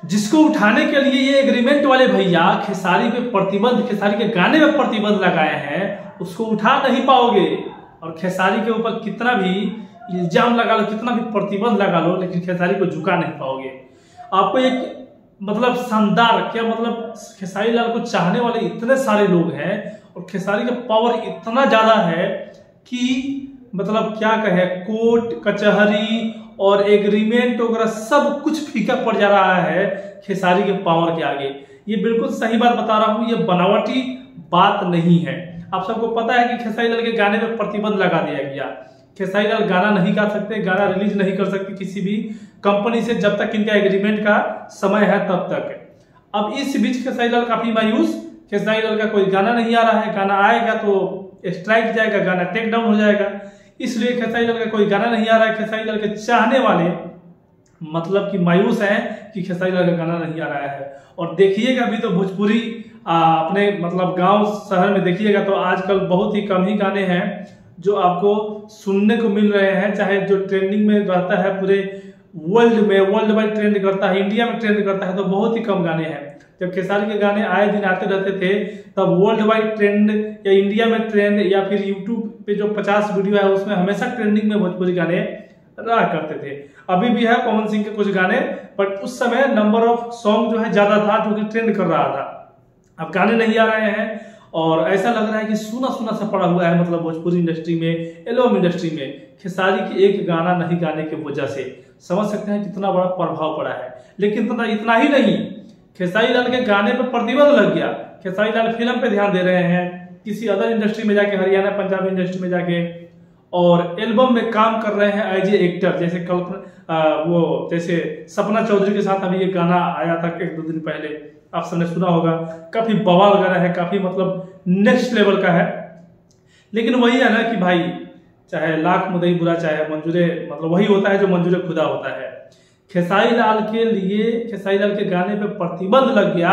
जिसको उठाने के लिए ये एग्रीमेंट वाले भैया खेसारी पे प्रतिबंध, खेसारी के गाने पे प्रतिबंध लगाए हैं, उसको उठा नहीं पाओगे। और खेसारी के ऊपर कितना भी इल्जाम लगा लो, कितना भी प्रतिबंध लगा लो, लेकिन खेसारी को झुका नहीं पाओगे। आपको एक मतलब शानदार, क्या मतलब खेसारी लाल को चाहने वाले इतने सारे लोग हैं और खेसारी का पावर इतना ज्यादा है कि मतलब क्या कहे, कोर्ट कचहरी और एग्रीमेंट वगैरह सब कुछ फीका पड़ जा रहा है खेसारी के पावर के आगे। ये बिल्कुल सही बात बता रहा हूं, ये बनावटी बात नहीं है। आप सबको पता है कि खेसारी लाल के गाने पे प्रतिबंध लगा दिया गया। खेसारी लाल गाना नहीं गा सकते, गाना रिलीज नहीं कर सकते किसी भी कंपनी से जब तक इनका एग्रीमेंट का समय है तब तक। अब इस बीच खेसारी लाल काफी मायूस, खेसारी लाल का कोई गाना नहीं आ रहा है, गाना आएगा तो स्ट्राइक जाएगा, गाना टेक डाउन हो जाएगा, इसलिए खेसारी लाल का कोई गाना नहीं आ रहा है। खेसारी लाल के चाहने वाले मतलब कि मायूस हैं कि खेसारी लाल का गाना नहीं आ रहा है। और देखिएगा अभी तो भोजपुरी अपने मतलब गांव शहर में देखिएगा तो आजकल बहुत ही कम ही गाने हैं जो आपको सुनने को मिल रहे हैं, चाहे जो ट्रेंडिंग में रहता है पूरे वर्ल्ड में, वर्ल्ड वाइड ट्रेंड करता है, इंडिया में ट्रेंड करता है, तो बहुत ही कम गाने हैं। जब खेसारी के गाने आए दिन आते रहते थे तब वर्ल्ड वाइड ट्रेंड या इंडिया में ट्रेंड या फिर यूट्यूब पे जो 50 वीडियो है उसमें हमेशा ट्रेंडिंग में भोजपुरी गाने रहा करते थे। अभी भी है पवन सिंह के कुछ गाने, बट उस समय नंबर ऑफ सॉन्ग जो है ज्यादा था जो कि ट्रेंड कर रहा था। अब गाने नहीं आ रहे हैं और ऐसा लग रहा है कि सुना सुना सा पड़ा हुआ है, मतलब भोजपुरी इंडस्ट्री में, एल्बम इंडस्ट्री में खेसारी के एक गाना नहीं गाने की वजह से। समझ सकते हैं कितना बड़ा प्रभाव पड़ा है। लेकिन इतना ही नहीं, खेसारी लाल के गाने पर प्रतिबंध लग गया। खेसारी लाल फिल्म पे ध्यान दे रहे हैं, किसी अदर इंडस्ट्री में जाके, हरियाणा पंजाबी इंडस्ट्री में जाके, और एल्बम में काम कर रहे हैं एज ए एक्टर। जैसे जैसे सपना चौधरी के साथ अभी एक गाना आया था 1-2 दिन पहले, आप सबने सुना होगा, काफी बवाल गाना है, काफी मतलब नेक्स्ट लेवल का है। लेकिन वही है ना कि भाई चाहे लाख मुदई बुरा, चाहे मंजूरे, मतलब वही होता है जो मंजूरे खुदा होता है। खेसारी लाल के लिए, खेसारी लाल के गाने पे प्रतिबंध लग गया।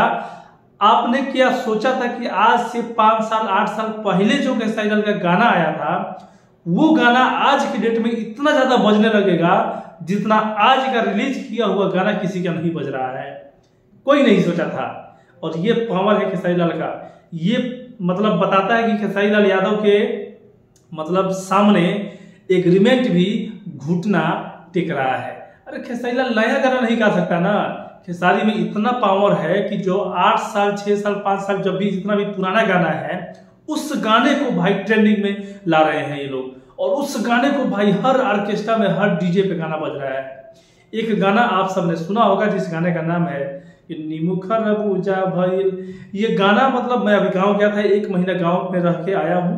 आपने क्या सोचा था कि आज से 5 साल 8 साल पहले जो खेसारी लाल का गाना आया था वो गाना आज की डेट में इतना ज्यादा बजने लगेगा जितना आज का रिलीज किया हुआ गाना किसी का नहीं बज रहा है, कोई नहीं सोचा था। और ये पावर है खेसारी लाल का। ये मतलब बताता है कि खेसारी लाल यादव के मतलब सामने एग्रीमेंट भी घुटना टेक रहा है। अरे खेसारी लाल नया गाना नहीं गा सकता ना, खेसारी में इतना पावर है कि जो 8 साल 6 साल 5 साल जब भी जितना भी पुराना गाना है उस गाने को भाई ट्रेंडिंग में ला रहे हैं ये लोग। और उस गाने को भाई हर ऑर्केस्ट्रा में, हर डीजे पे गाना बज रहा है। एक गाना आप सबने सुना होगा जिस गाने का नाम है नीमू खरबूजा भइल। ये गाना मतलब मैं अभी गाँव गया था, 1 महीना गाँव में रह के आया हूँ।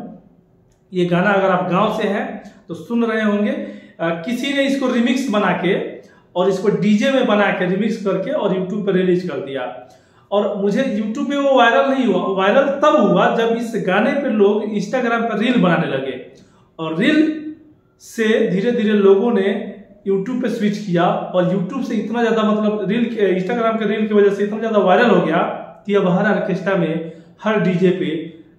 ये गाना अगर आप गाँव से हैं तो सुन रहे होंगे, किसी ने इसको रिमिक्स बना के और इसको डीजे में बना के रिमिक्स करके और यूट्यूब पर रिलीज कर दिया। और मुझे यूट्यूब पे वो वायरल नहीं हुआ, वायरल तब हुआ जब इस गाने पे लोग इंस्टाग्राम पर रील बनाने लगे। और रील से धीरे धीरे लोगों ने यूट्यूब पे स्विच किया और यूट्यूब से इतना ज्यादा मतलब रील के, इंस्टाग्राम के रील की वजह से इतना ज्यादा वायरल हो गया कि अब हर ऑर्केस्ट्रा में, हर डीजे पे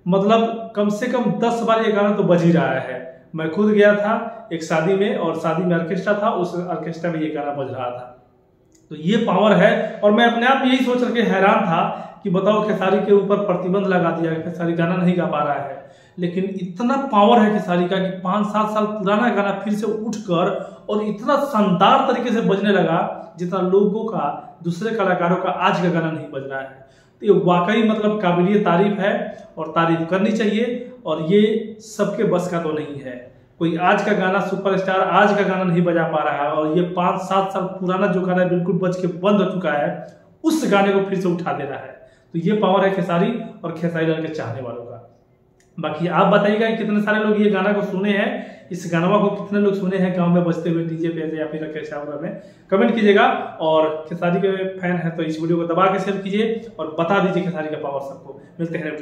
मतलब कम से कम 10 बार ये गाना तो बज ही रहा है। मैं खुद गया था एक शादी में और शादी में ऑर्केस्ट्रा था, उस ऑर्केस्ट्रा में ये गाना बज रहा था। तो ये पावर है। और मैं अपने आप यही सोच करके हैरान था कि बताओ खेसारी के ऊपर प्रतिबंध लगा दिया, खेसारी गाना नहीं गा पा रहा है, लेकिन इतना पावर है खेसारी का कि 5-7 साल पुराना गाना फिर से उठकर और इतना शानदार तरीके से बजने लगा जितना लोगों का, दूसरे कलाकारों का आज का गाना नहीं बज रहा है। तो ये वाकई मतलब काबिलिये तारीफ है और तारीफ करनी चाहिए। और ये सबके बस का तो नहीं है। कोई आज का गाना, सुपरस्टार आज का गाना नहीं बजा पा रहा है और ये 5-7 साल पुराना जो गाना बिल्कुल बज के बंद हो चुका है उस गाने को फिर से उठा दे रहा है। तो ये पावर है खेसारी और खेसारी लाल के चाहने वालों का। बाकी आप बताइएगा कितने सारे लोग ये गाना को सुने हैं, इस गाना को कितने लोग सुने हैं गांव में बजते हुए डीजे पे या फिर ऑर्केस्ट्रा में, कमेंट कीजिएगा। और खेसारी के फैन है तो इस वीडियो को दबा के शेयर कीजिए और बता दीजिए खेसारी का पावर सबको। मिलते हैं।